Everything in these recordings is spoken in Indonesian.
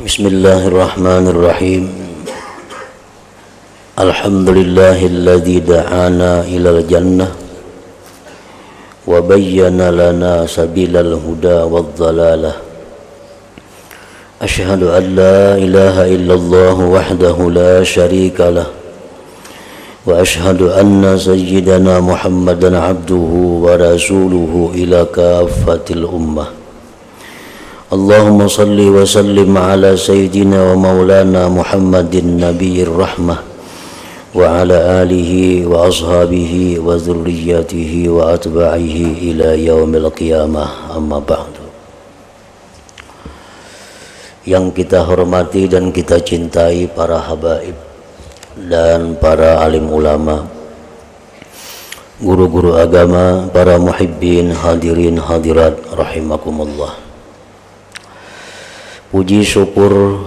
Bismillahirrahmanirrahim. Alhamdulillahilladzi da'ana ilal jannah wa bayyana lana sabilal huda wad dhalalah. Asyhadu an la ilaha illallah wahdahu la syarika lah wa asyhadu anna sayyidana Muhammadan abduhu wa rasuluhu ila kaffatil ummah. Allahumma salli wa sallim ala sayyidina wa maulana Muhammadin nabiyir rahmah wa ala alihi wa ashabihi wa dhurriyyatihi wa atba'ihi ila yaumil qiyamah, amma ba'du. Yang kita hormati dan kita cintai para habaib dan para alim ulama, guru-guru agama, para muhibbin, hadirin hadirat rahimakumullah. Puji syukur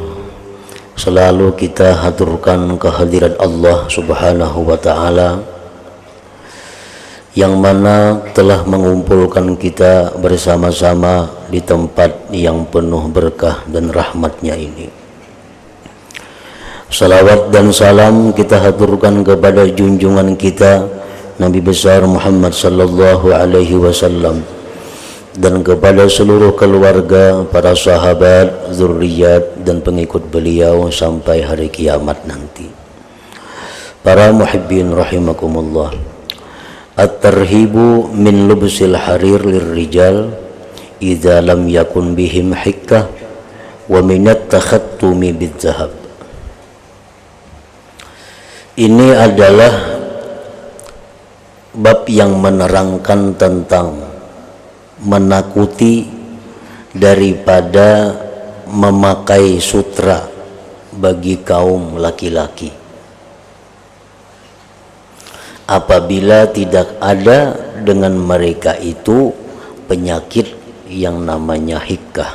selalu kita haturkan kehadirat Allah Subhanahu wa ta'ala yang mana telah mengumpulkan kita bersama-sama di tempat yang penuh berkah dan rahmatnya ini. Salawat dan salam kita haturkan kepada junjungan kita Nabi besar Muhammad sallallahu alaihi wasallam dan kepada seluruh keluarga, para sahabat, zurriyat dan pengikut beliau sampai hari kiamat nanti. Para muhibbin rahimakumullah. At-tarhibu min lubsil harir lirrijal idza lam yakun bihim hikkah wa minat takhattumi bidzahab. Ini adalah bab yang menerangkan tentang menakuti daripada memakai sutra bagi kaum laki-laki apabila tidak ada dengan mereka itu penyakit yang namanya hikkah.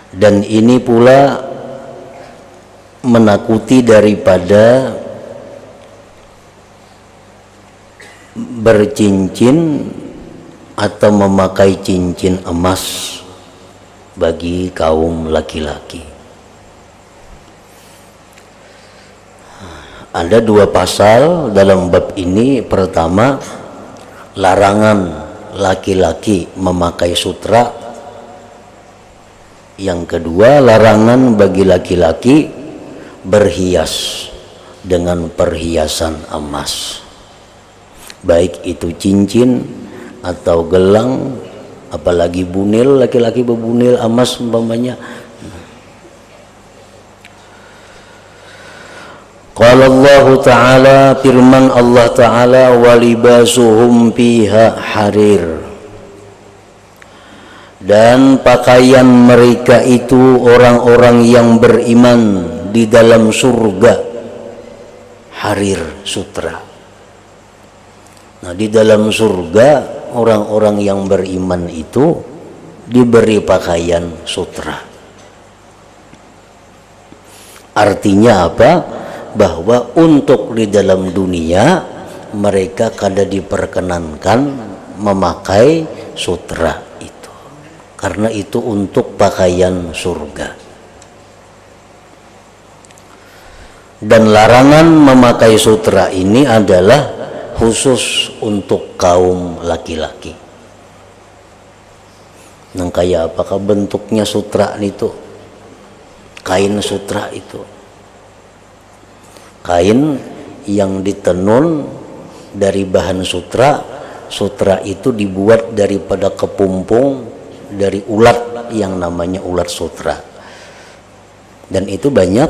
Dan ini pula menakuti daripada bercincin atau memakai cincin emas bagi kaum laki-laki. Ada dua pasal dalam bab ini. Pertama, larangan laki-laki memakai sutra. Yang kedua, larangan bagi laki-laki berhias dengan perhiasan emas, baik itu cincin atau gelang, apalagi bunil, laki-laki berbunil emas umpamanya. Qala Allah Ta'ala, firman Allah Ta'ala, walibasuhum fiha harir, dan pakaian mereka itu orang-orang yang beriman di dalam surga harir, sutra. Nah, di dalam surga orang-orang yang beriman itu diberi pakaian sutra. Artinya apa? Bahwa untuk di dalam dunia mereka kada diperkenankan memakai sutra itu, karena itu untuk pakaian surga. Dan larangan memakai sutra ini adalah khusus untuk kaum laki-laki. Nah, kayak apakah bentuknya sutra itu? Kain sutra itu kain yang ditenun dari bahan sutra. Sutra itu dibuat daripada kepumpung dari ulat yang namanya ulat sutra, dan itu banyak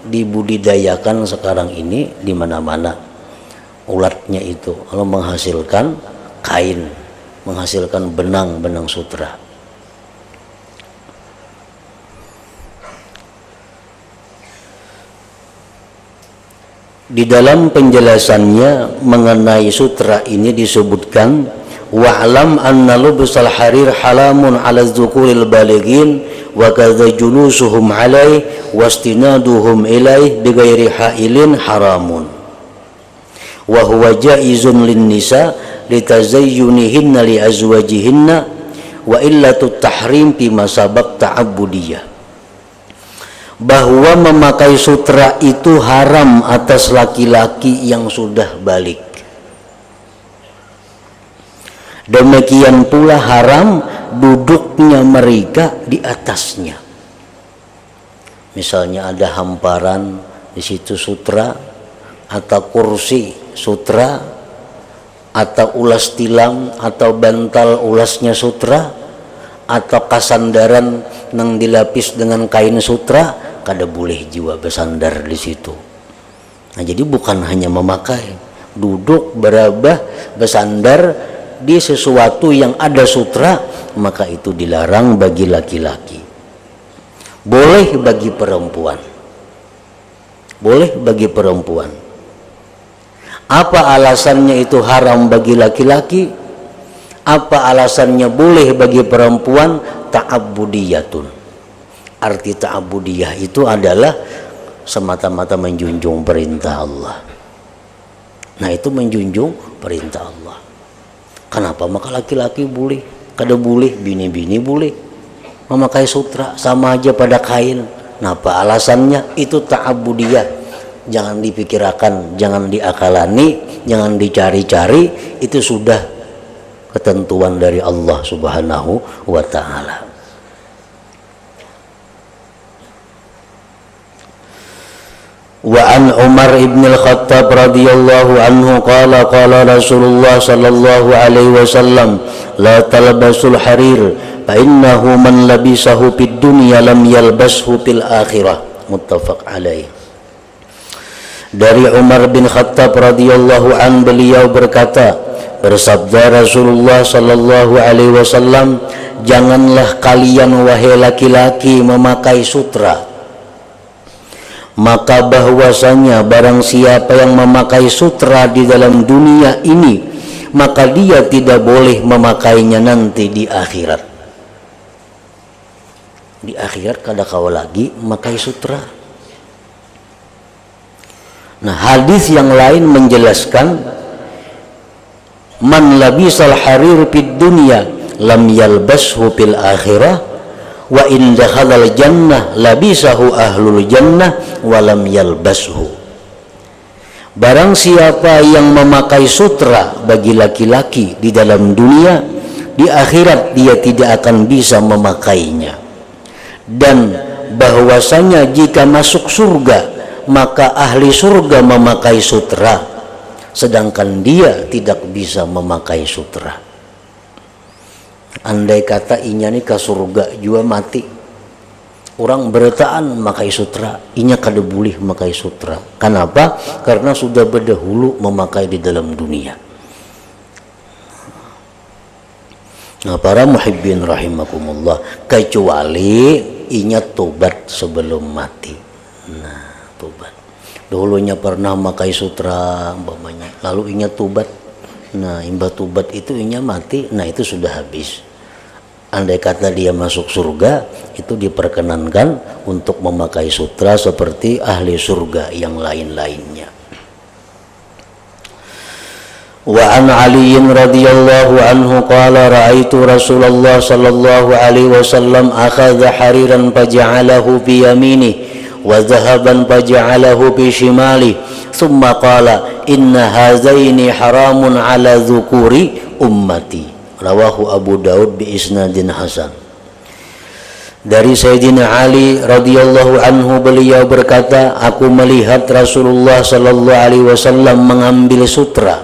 dibudidayakan sekarang ini di mana-mana. Ulatnya itu kalau menghasilkan kain, menghasilkan benang-benang sutra. Di dalam penjelasannya mengenai sutra ini disebutkan, wa'lam anna lubsal harir halamun 'ala dzukuril balighin wa kadza julusuhum 'alaihi wastinaduhum ilaihi bighairi hailin haramun wa huwa jaizun lin nisa litazayyunihinna li azwajihinna wa illatut tahrim fi masabaq ta'abbudiyah, bahwa memakai sutra itu haram atas laki-laki yang sudah balik. Demikian pula haram duduknya mereka di atasnya. Misalnya ada hamparan di situ sutra, atau kursi sutra, atau ulas tilam atau bantal ulasnya sutra, atau kasandaran yang dilapis dengan kain sutra, kada boleh jiwa bersandar di situ. Nah, jadi bukan hanya memakai, duduk berabah bersandar di sesuatu yang ada sutra, maka itu dilarang bagi laki-laki. Boleh bagi perempuan. Boleh bagi perempuan. Apa alasannya itu haram bagi laki-laki? Apa alasannya boleh bagi perempuan? Ta'abbudiyatun. Arti ta'abbudiyah itu adalah semata-mata menjunjung perintah Allah. Nah, itu menjunjung perintah Allah. Kenapa maka laki-laki boleh, kada boleh, bini-bini boleh memakai sutra, sama aja pada kain. Kenapa alasannya? Itu ta'abbudiyah. Jangan dipikirkan, jangan diakalani, jangan dicari-cari, itu sudah ketentuan dari Allah Subhanahu wa ta'ala. Wa an Umar ibn al-Khattab radhiyallahu anhu qala qala Rasulullah sallallahu alaihi wasallam la talbasul harir fa innahu man labisahu fid dunya lam yalbashu fil akhirah, muttafaq alaih. Dari Umar bin Khattab radhiyallahu an, beliau berkata, bersabda Rasulullah sallallahu alaihi wasallam, janganlah kalian wahai laki-laki memakai sutra. Maka bahwasanya barang siapa yang memakai sutra di dalam dunia ini, maka dia tidak boleh memakainya nanti di akhirat. Di akhirat kada kau lagi memakai sutra. Nah, hadis yang lain menjelaskan, man labisal harir fid dunya lam yalbashu fil akhirah wa in dakhalal jannah labisahu ahlul jannah walam yalbashu. Barang siapa yang memakai sutra bagi laki-laki di dalam dunia, di akhirat dia tidak akan bisa memakainya. Dan bahwasanya jika masuk surga, maka ahli surga memakai sutra, sedangkan dia tidak bisa memakai sutra. Andai kata inya ni ke surga jua mati, orang bertaan memakai sutra, inya kada boleh memakai sutra. Kenapa? Karena sudah berdahulu memakai di dalam dunia. Nah, para muhibbin rahimakumullah, kecuali inya tobat sebelum mati. Nah, tobat. Dulunya pernah memakai sutra umpamanya, lalu inya tobat. Nah, imbah tobat itu inya mati, nah itu sudah habis. Andai kata dia masuk surga, itu diperkenankan untuk memakai sutra seperti ahli surga yang lain-lainnya. Wa an Ali radhiyallahu anhu qala ra'aitu Rasulullah sallallahu alaihi wasallam akhadha hariran faja'alahu bi yaminihi wa dhahaban faja'alahu bi shimalihi thumma qala inna hazaini haramun ala dhukuri ummati. Rawahu Abu Daud bi isnadin hasan. Dari Sayyidina Ali radhiyallahu anhu, beliau berkata, aku melihat Rasulullah sallallahu alaihi wasallam mengambil sutra,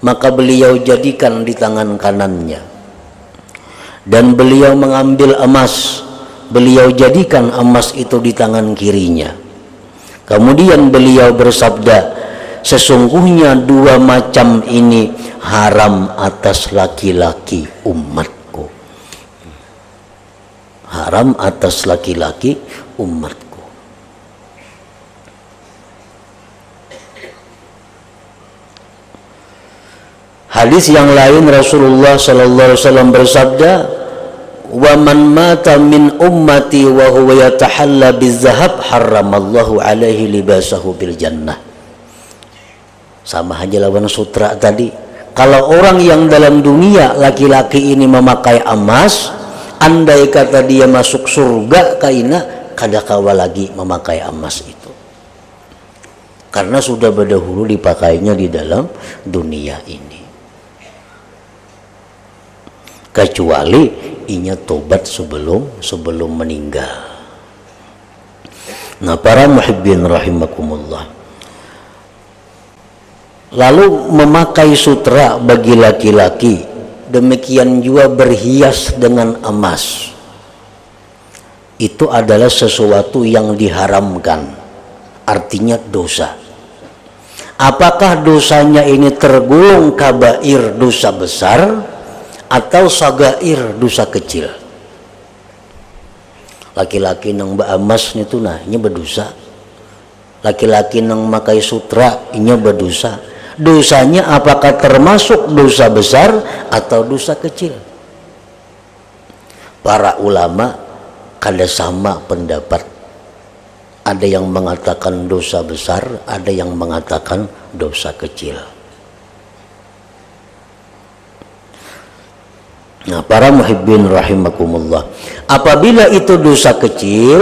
maka beliau jadikan di tangan kanannya, dan beliau mengambil emas, beliau jadikan emas itu di tangan kirinya. Kemudian beliau bersabda, sesungguhnya dua macam ini haram atas laki-laki umatku. Haram atas laki-laki umatku. Hadis yang lain Rasulullah sallallahu alaihi wasallam bersabda, wa man mata min ummati wa huwa yatahalla bizahab haramallahu alaihi libasahu bil jannah. Sama aja lawan sutra tadi. Kalau orang yang dalam dunia laki-laki ini memakai emas, andai kata dia masuk surga kaina kada kawa lagi memakai emas itu, karena sudah berdahulu dipakainya di dalam dunia ini, kecuali inya tobat sebelum meninggal. Nah, para muhibbin rahimakumullah, lalu memakai sutra bagi laki-laki, demikian juga berhias dengan emas, itu adalah sesuatu yang diharamkan, artinya dosa. Apakah dosanya ini tergolong kabair, dosa besar, atau sagair, dosa kecil? Laki-laki nang emas itu nah ini berdosa, laki-laki nang makai sutra ini berdosa. Dosanya apakah termasuk dosa besar atau dosa kecil? Para ulama kada sama pendapat. Ada yang mengatakan dosa besar, ada yang mengatakan dosa kecil. Nah, para muhibbin rahimakumullah, apabila itu dosa kecil,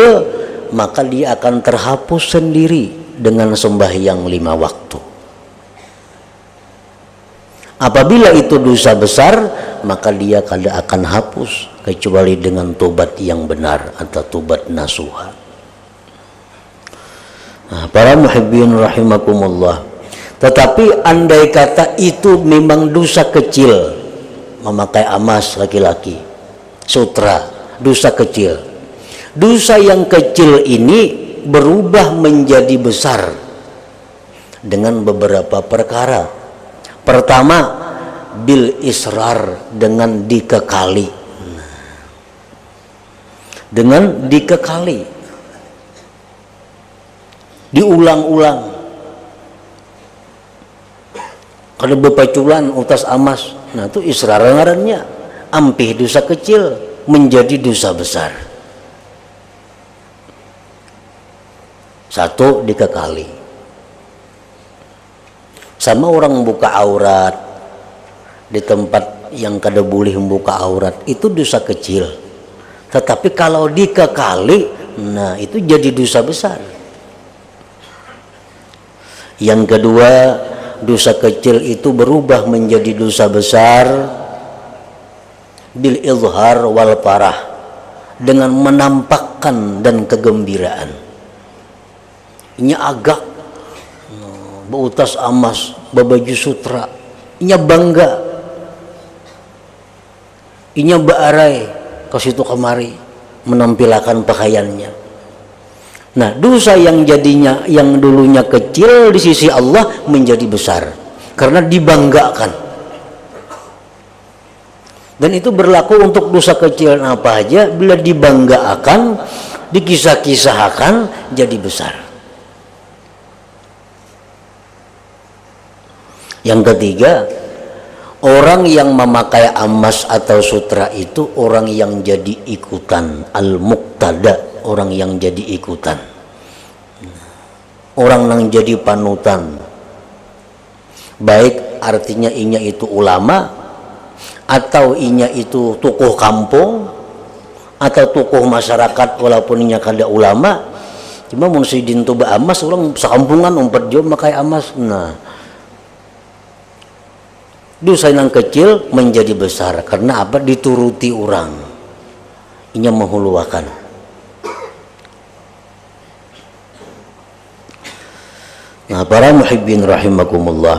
maka dia akan terhapus sendiri dengan sembahyang 5 waktu. Apabila itu dosa besar, maka dia kada akan hapus kecuali dengan tobat yang benar atau tobat nasuha. Nah, para muhibbin rahimakumullah, tetapi andai kata itu memang dosa kecil, memakai emas laki-laki, sutra, dosa kecil. Dosa yang kecil ini berubah menjadi besar dengan beberapa perkara. Pertama, bil israr, dengan dikekali. Dengan dikekali, diulang-ulang. Kalau bepaculan utas emas, nah itu israr ngarannya, ampih dosa kecil menjadi dosa besar. Satu, dikekali. Sama orang buka aurat di tempat yang kada boleh membuka aurat, itu dosa kecil. Tetapi kalau dikekali, nah itu jadi dosa besar. Yang kedua, dosa kecil itu berubah menjadi dosa besar bil izhar wal farah, dengan menampakkan dan kegembiraan. Ini agak beutas emas, babaju sutra, inya bangga, inya baarai ke situ kemari menampilkan pakaiannya. Nah, dosa yang jadinya yang dulunya kecil di sisi Allah menjadi besar karena dibanggakan. Dan itu berlaku untuk dosa kecil apa aja, bila dibanggakan, dikisah-kisahkan jadi besar. Yang ketiga, orang yang memakai emas atau sutra itu orang yang jadi ikutan, al-muqtada, orang yang jadi ikutan, orang yang jadi panutan. Baik artinya inya itu ulama, atau inya itu tokoh kampung, atau tokoh masyarakat walaupun inya kada ulama. Cuma mun sidin tu ba emas, orang sekampungan umpat jauh makai emas. Nah, dosa yang kecil menjadi besar karena apa? Dituruti orang, inya menghuluakan. Nah, para muhibbin rahimakumullah,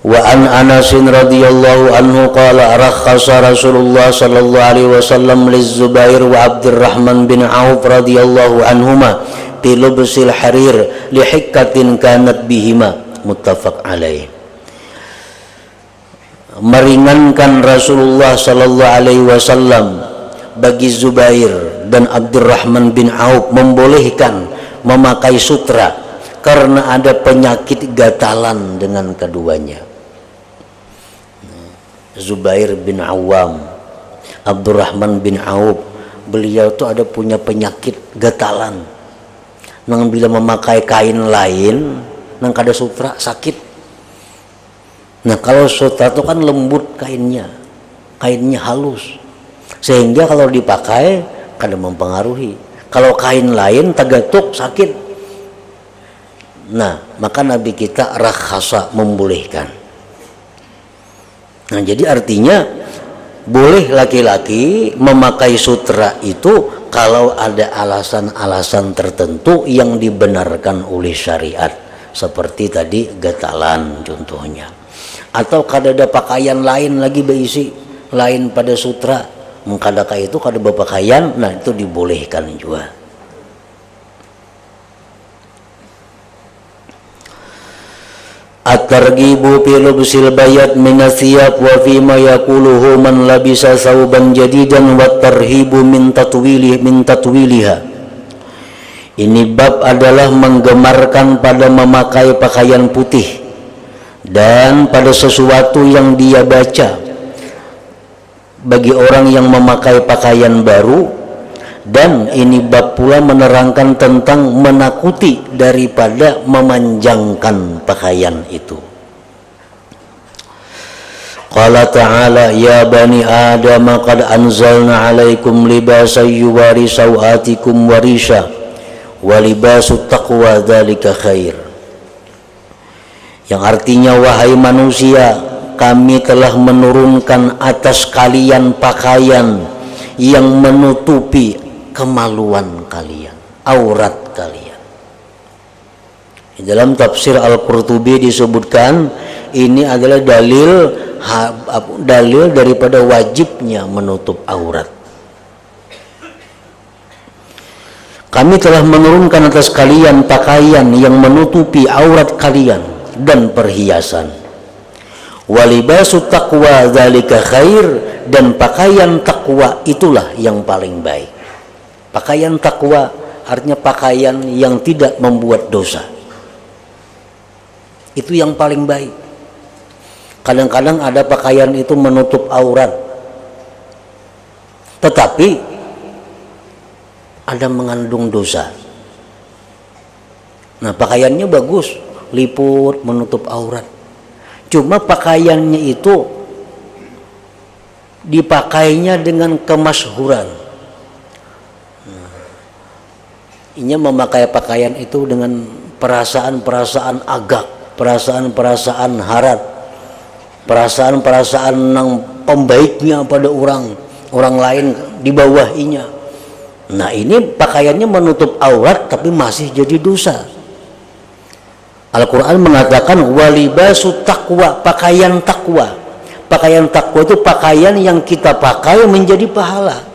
wa an Anas radhiyallahu anhu qala rakhasa Rasulullah sallallahu alaihi wasallam liz-Zubair wa Abdurrahman bin Auf radhiyallahu anhuma fi lubsil harir li hikkatin kanat bihima, muttafaq alaih. Meringankan Rasulullah sallallahu alaihi wasallam bagi Zubair dan Abdurrahman bin Auf, membolehkan memakai sutra karena ada penyakit gatalan dengan keduanya. Zubair bin Awam, Abdurrahman bin Auf, beliau itu ada punya penyakit gatalan. Nang bila memakai kain lain nang kada sutra sakit. Nah kalau sutra itu kan lembut kainnya halus, sehingga kalau dipakai kada mempengaruhi. Kalau kain lain tagatuk sakit. Nah maka Nabi kita rakhasa, membolehkan. Nah jadi artinya boleh laki-laki memakai sutra itu kalau ada alasan-alasan tertentu yang dibenarkan oleh syariat, seperti tadi gatalan contohnya, atau kada ada pakaian lain lagi berisi lain pada sutra, mengkadaka itu kada berpakaian, nah itu dibolehkan juga. At-targhibu fi lubsil bayat min athiyab wa fi ma yaquluhu man labisa thawban jadidan wa tarhibu min tatwiliha. Ini bab adalah menggemarkan pada memakai pakaian putih dan pada sesuatu yang dia baca bagi orang yang memakai pakaian baru, dan ini bab pula menerangkan tentang menakuti daripada memanjangkan pakaian itu. Qala ta'ala ya bani adam qad anzalna alaikum libasan yuwari sawatikum warisha wa libasut taqwa dzalika khair. Yang artinya wahai manusia, kami telah menurunkan atas kalian pakaian yang menutupi kemaluan kalian, aurat kalian. Dalam tafsir Al-Qurtubi disebutkan ini adalah dalil daripada wajibnya menutup aurat. Kami telah menurunkan atas kalian pakaian yang menutupi aurat kalian dan perhiasan. Walibasu taqwa dzalika khair, dan pakaian takwa itulah yang paling baik. Pakaian takwa artinya pakaian yang tidak membuat dosa, itu yang paling baik. Kadang-kadang ada pakaian itu menutup aurat tetapi ada mengandung dosa. Nah pakaiannya bagus, liput, menutup aurat, cuma pakaiannya itu dipakainya dengan kemasyhuran. Ini memakai pakaian itu dengan perasaan-perasaan agak, perasaan-perasaan harat, perasaan-perasaan yang pembaiknya pada orang lain di bawahinya. Nah ini pakaiannya menutup aurat tapi masih jadi dosa. Al-Quran mengatakan walibasu taqwa, pakaian takwa. Pakaian takwa itu pakaian yang kita pakai menjadi pahala.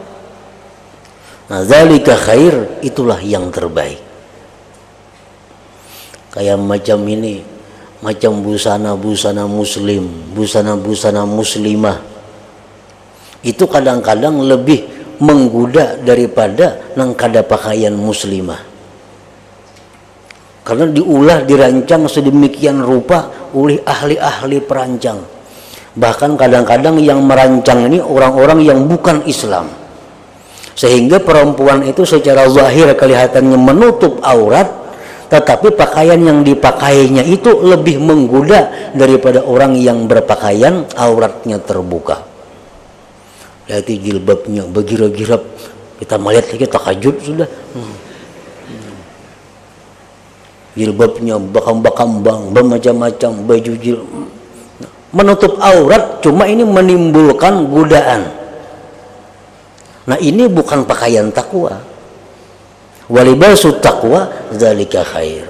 Nah dzalika khair, itulah yang terbaik. Kayak macam ini, macam busana-busana muslim, busana-busana muslimah, itu kadang-kadang lebih menggoda daripada nang kada pakaian muslimah, karena diulah, dirancang sedemikian rupa oleh ahli-ahli perancang. Bahkan kadang-kadang yang merancang ini orang-orang yang bukan Islam, sehingga perempuan itu secara zahir kelihatannya menutup aurat, tetapi pakaian yang dipakainya itu lebih menggoda daripada orang yang berpakaian auratnya terbuka. Lihat jilbabnya bergira-girap, kita melihat lagi takajud sudah. Jilbabnya bakam-bakambang, bermacam-macam baju jilbab, menutup aurat, cuma ini menimbulkan godaan. Nah ini bukan pakaian takwa. Walibasu taqwa dzalika khair.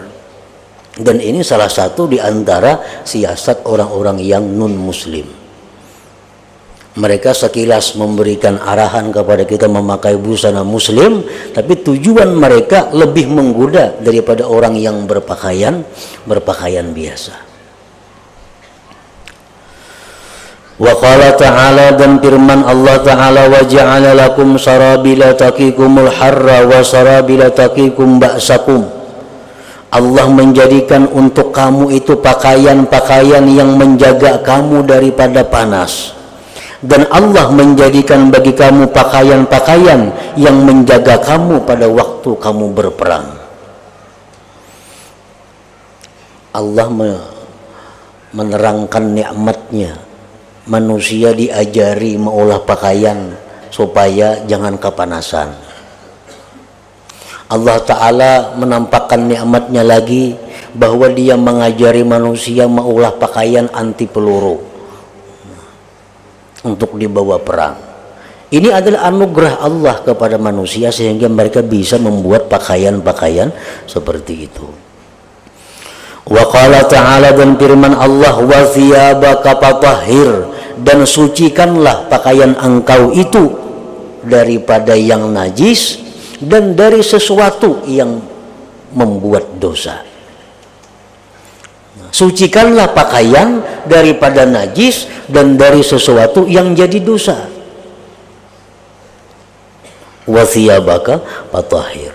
Dan ini salah satu di antara siasat orang-orang yang non muslim. Mereka sekilas memberikan arahan kepada kita memakai busana muslim, tapi tujuan mereka lebih menggoda daripada orang yang berpakaian biasa. Wa qala ta'ala, dan firman Allah ta'ala, wa ja'ala lakum sarabila taqikumul harra wa sarabila taqikum ba'sakum. Allah menjadikan untuk kamu itu pakaian-pakaian yang menjaga kamu daripada panas, dan Allah menjadikan bagi kamu pakaian-pakaian yang menjaga kamu pada waktu kamu berperang. Allah menerangkan nikmatnya, manusia diajari mengolah pakaian supaya jangan kepanasan. Allah Ta'ala menampakkan nikmatnya lagi bahwa dia mengajari manusia mengolah pakaian anti peluru untuk dibawa perang. Ini adalah anugerah Allah kepada manusia sehingga mereka bisa membuat pakaian-pakaian seperti itu. Wa qala ta'ala, dan firman Allah, wa thiyabaka fatahhir, dan sucikanlah pakaian engkau itu daripada yang najis dan dari sesuatu yang membuat dosa. Sucikanlah pakaian daripada najis dan dari sesuatu yang jadi dosa. Wa thiyabaka fatahhir.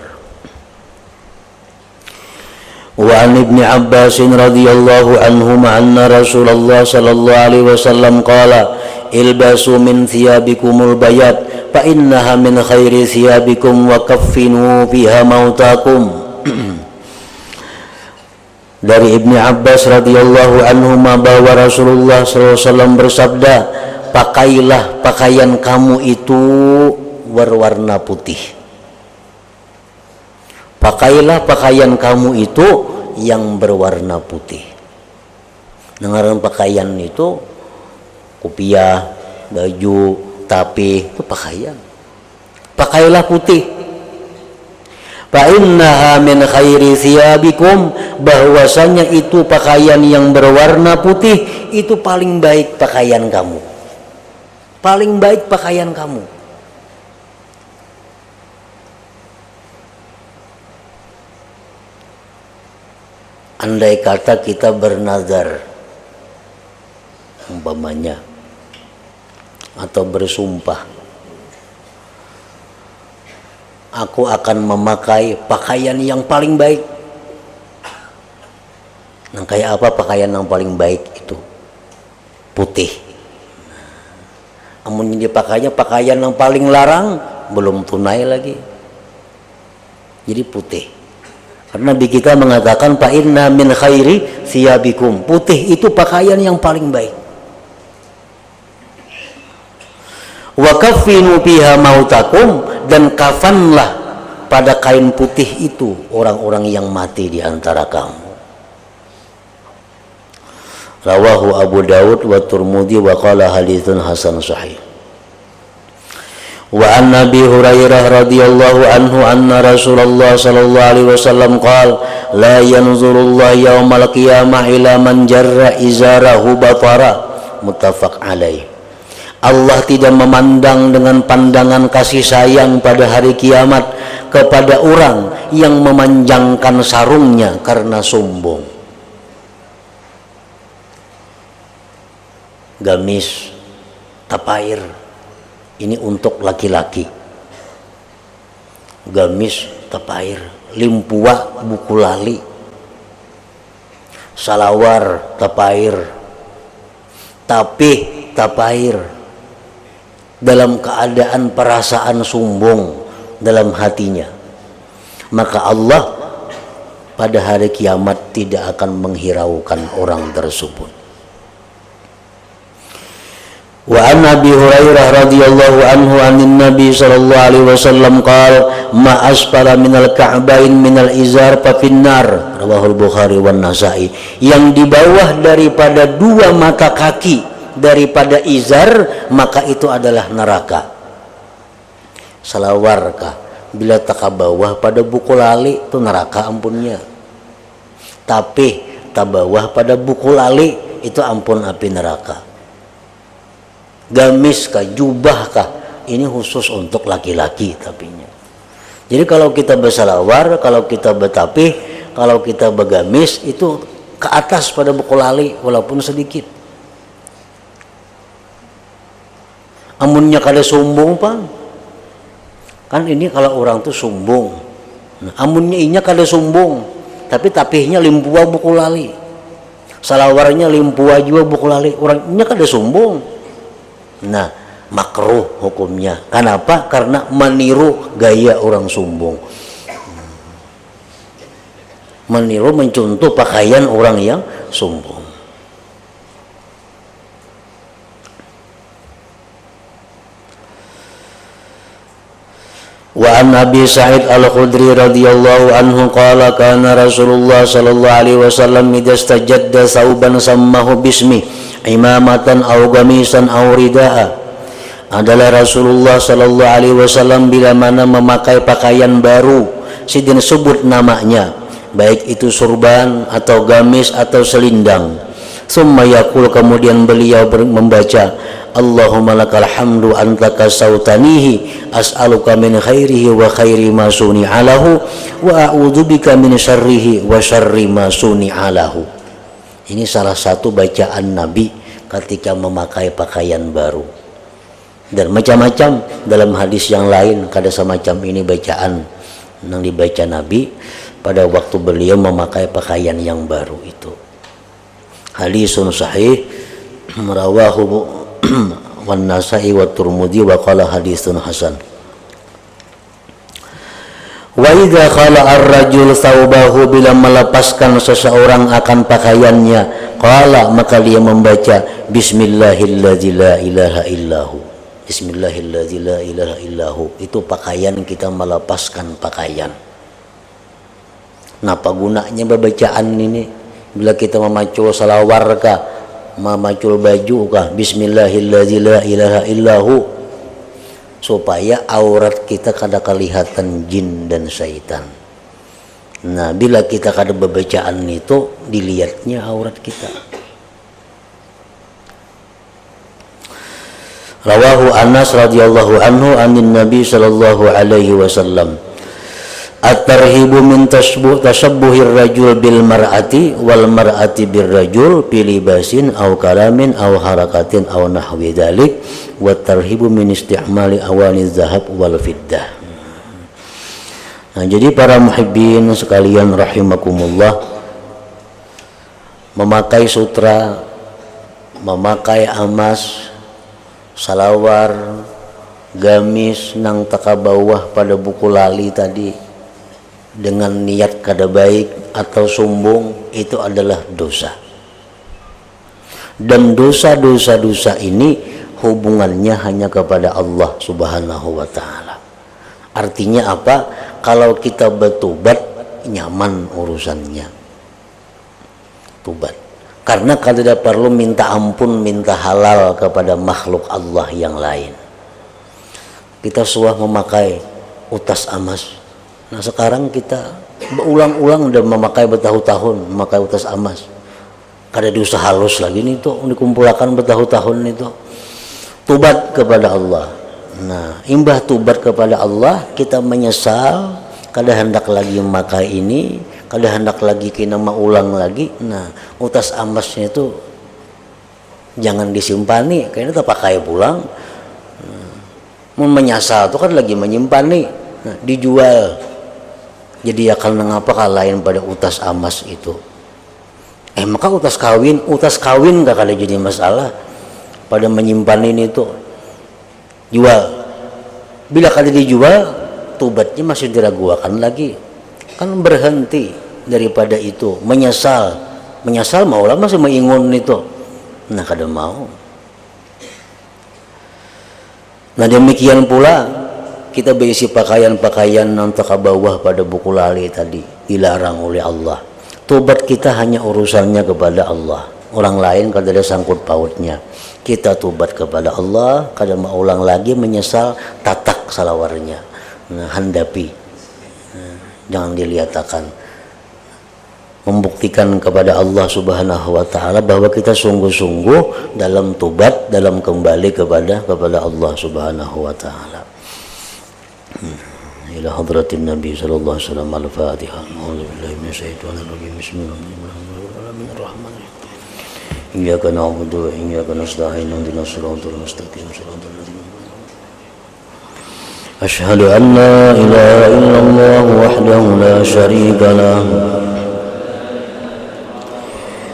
Wa an Ibnu Abbas radhiyallahu anhuma anna Rasulullah sallallahu alaihi wasallam qala ilbasu min thiyabikumul bayat fa innaha min khairi thiyabikum wa kaffinu fiha mautakum. Dari Ibnu Abbas radhiyallahu anhuma bahwa Rasulullah sallallahu alaihi wasallam bersabda, pakailah pakaian kamu itu berwarna putih. Pakailah pakaian kamu itu yang berwarna putih. Dengaran pakaian itu kopiah, baju, tapi itu pakaian. Pakailah putih. Fa innaha min khairi thiyabikum, bahwasanya itu pakaian yang berwarna putih itu paling baik pakaian kamu. Paling baik pakaian kamu. Andai kata kita bernazar umpamanya atau bersumpah, aku akan memakai pakaian yang paling baik. Nah, kayak apa pakaian yang paling baik itu? Putih. Amun dipakainya pakaian yang paling larang, belum tunai lagi. Jadi putih. Karena Nabi kita mengatakan fa inna min khairi thiyabikum, putih itu pakaian yang paling baik. Wa kaffinu fiha mautakum, dan kafanlah pada kain putih itu orang-orang yang mati di antara kamu. Rawahu Abu Dawud wa Tirmidzi wa qala haditsun hasan sahih. Wa an Nabi Hurairah radhiyallahu anhu anna Rasulullah sallallahu alaihi wasallam qala la yanzurullahu yaumal qiyamah ila man jarra izarahu batara, muttafaq alaih. Allah tidak memandang dengan pandangan kasih sayang pada hari kiamat kepada orang yang memanjangkan sarungnya karena sombong. Gamis, tapair, ini untuk laki-laki. Gamis, tapair, limpua, buku lali, salawar, tapair, tapih, tapair, dalam keadaan perasaan sombong dalam hatinya, maka Allah pada hari kiamat tidak akan menghiraukan orang tersebut. Wa an Abi Hurairah radhiyallahu anhu anin Nabi sallallahu alaihi wasallam qala ma asfala minal ka'bain minal izar fa finnar, rawahul Bukhari wan Nasa'i. Yang di bawah daripada dua mata kaki daripada izar, maka itu adalah neraka. Salawarkah bila tak bawah pada buku lali itu neraka ampunnya. Tapi tak bawah pada buku lali itu ampun api neraka. Gamis kah, jubah kah, ini khusus untuk laki-laki tapinya. Jadi kalau kita bersalawar, kalau kita bertapih, kalau kita bergamis itu ke atas pada buku lali walaupun sedikit. Amunnya kada sombong Pak, kan ini kalau orang tuh sombong. Nah, amunnya inya kada sombong, tapi tapihnya limpua buku lali, salawarnya limpua juga buku lali, orangnya kada sombong. Nah, makruh hukumnya. Kenapa? Karena meniru gaya orang sombong, meniru mencontoh pakaian orang yang sombong. an Abi Sa'id Al-Khudri radhiyallahu anhu qala kana Rasulullah sallallahu alaihi wasallam idza istajadda thawban sammahu bismi imamatan aw gamisan aw ridaa. Adalah Rasulullah sallallahu alaihi wasallam bila mana memakai pakaian baru sidin sebut namanya, baik itu surban atau gamis atau selindang. Summa yaqul, kemudian beliau membaca, Allahumma lakal hamdu anta kasautanihi as'aluka min khairihi wa khairi ma suni'alahu wa a'udzubika min syarrihi wa syarri ma suni'alahu. Ini salah satu bacaan Nabi ketika memakai pakaian baru. Dan macam-macam dalam hadis yang lain kada semacam ini bacaan yang dibaca Nabi pada waktu beliau memakai pakaian yang baru itu. Hadisun sahih rawahu wan Nasa'i wa Tirmidzi wa qala hadisun hasan. Wa idza khala ar-rajul thawbahu, bila melepaskan seseorang akan pakaiannya, qala, maka dia membaca bismillahilladzi la ilaha illahu. Bismillahilladzi la ilaha illahu. Itu pakaian kita melepaskan pakaian. Napa gunanya bacaan ini? Bila kita memacul salawar kah, memacul baju kah, bismillahilladzi la ilaha illahu, supaya aurat kita kada kelihatan jin dan syaitan. Nah, bila kita kada bacaan itu, dilihatnya aurat kita. Rawahu Anas radhiyallahu anhu anin Nabi sallallahu alaihi wasallam. At-tarhibu min tashabbuhir rajul bil mar'ati wal mar'ati bir rajul bi libasin aw kalamin aw harakatin aw nahwi dzalik wa tarhibu min istimali awani dzahab wal fiddah. Nah, jadi para muhibbin sekalian rahimakumullah, memakai sutra, memakai amas, salawar, gamis nang taka bawah pada buku lali tadi dengan niat kada baik atau sombong, itu adalah dosa. Dan dosa-dosa ini hubungannya hanya kepada Allah Subhanahu wa ta'ala. Artinya apa? Kalau kita bertobat, nyaman urusannya. Tobat. Karena kada perlu minta ampun, minta halal kepada makhluk Allah yang lain. Kita suah memakai utas amas. Nah, sekarang kita berulang-ulang udah memakai bertahun-tahun memakai utas amas. Kada diusah halus lagi nih tuh, dikumpulkan bertahun-tahun itu. Tobat kepada Allah. Nah, imbah tobat kepada Allah, kita menyesal, kada hendak lagi memakai ini, kada hendak lagi kena ulang lagi. Nah, utas amasnya itu jangan disimpani, kayaknya kita pakai pulang. Menyesal itu kan lagi menyimpan nih. Nah, dijual. Jadi akan mengapa lain pada utas amas itu. Maka utas kawin gak kali jadi masalah pada menyimpan ini tuh. Jual. Bila kali dijual, tobatnya masih diragukan lagi. Kan berhenti daripada itu. Menyesal mau lah masih mengingun itu. Nah, kada mau. Nah, demikian pula kita berisi pakaian-pakaian untuk ke bawah pada buku lali tadi, dilarang oleh Allah. Tobat kita hanya urusannya kepada Allah. Orang lain kada ada sangkut pautnya. Kita tobat kepada Allah, kada mau ulang lagi menyesal, tatak salawarnya. Nah, handapi. Jangan dilihatkan. Membuktikan kepada Allah Subhanahu wa ta'ala bahwa kita sungguh-sungguh dalam tobat, dalam kembali kepada Allah Subhanahu wa ta'ala. Ila hadratin Nabi sallallahu alaihi wasallam. Al-Fatihah. A'udzubillahi minasyaitonir rajim. Bismillahirrahmanirrahim. Iyyaka na'budu wa iyyaka nasta'in. Ihdinas siratal mustaqim. Shiratal ladzina Asyhadu an la ilaha illallah wahdahu la syarika lah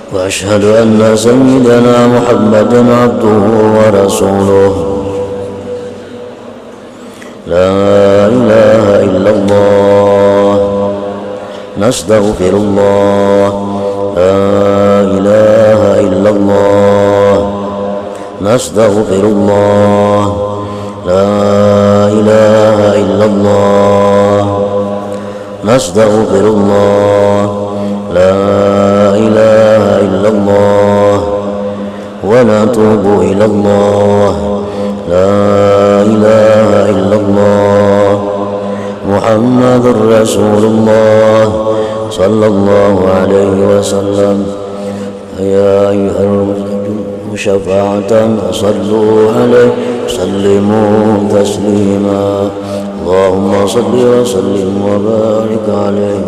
wa asyhadu anna sayyidana Muhammadan abduhu wa rasuluh. La ilaha illallah nastaghfirullah. La ilaha illallah nastaghfirullah. لا إله إلا الله نستغفر الله لا إله إلا الله ونتوب إلى الله لا إله إلا الله محمد رسول الله صلى الله عليه وسلم يا أيها المسلمون شفاعة صلوا عليه سلموا تسليما اللهم صل وسلم وبارك عليه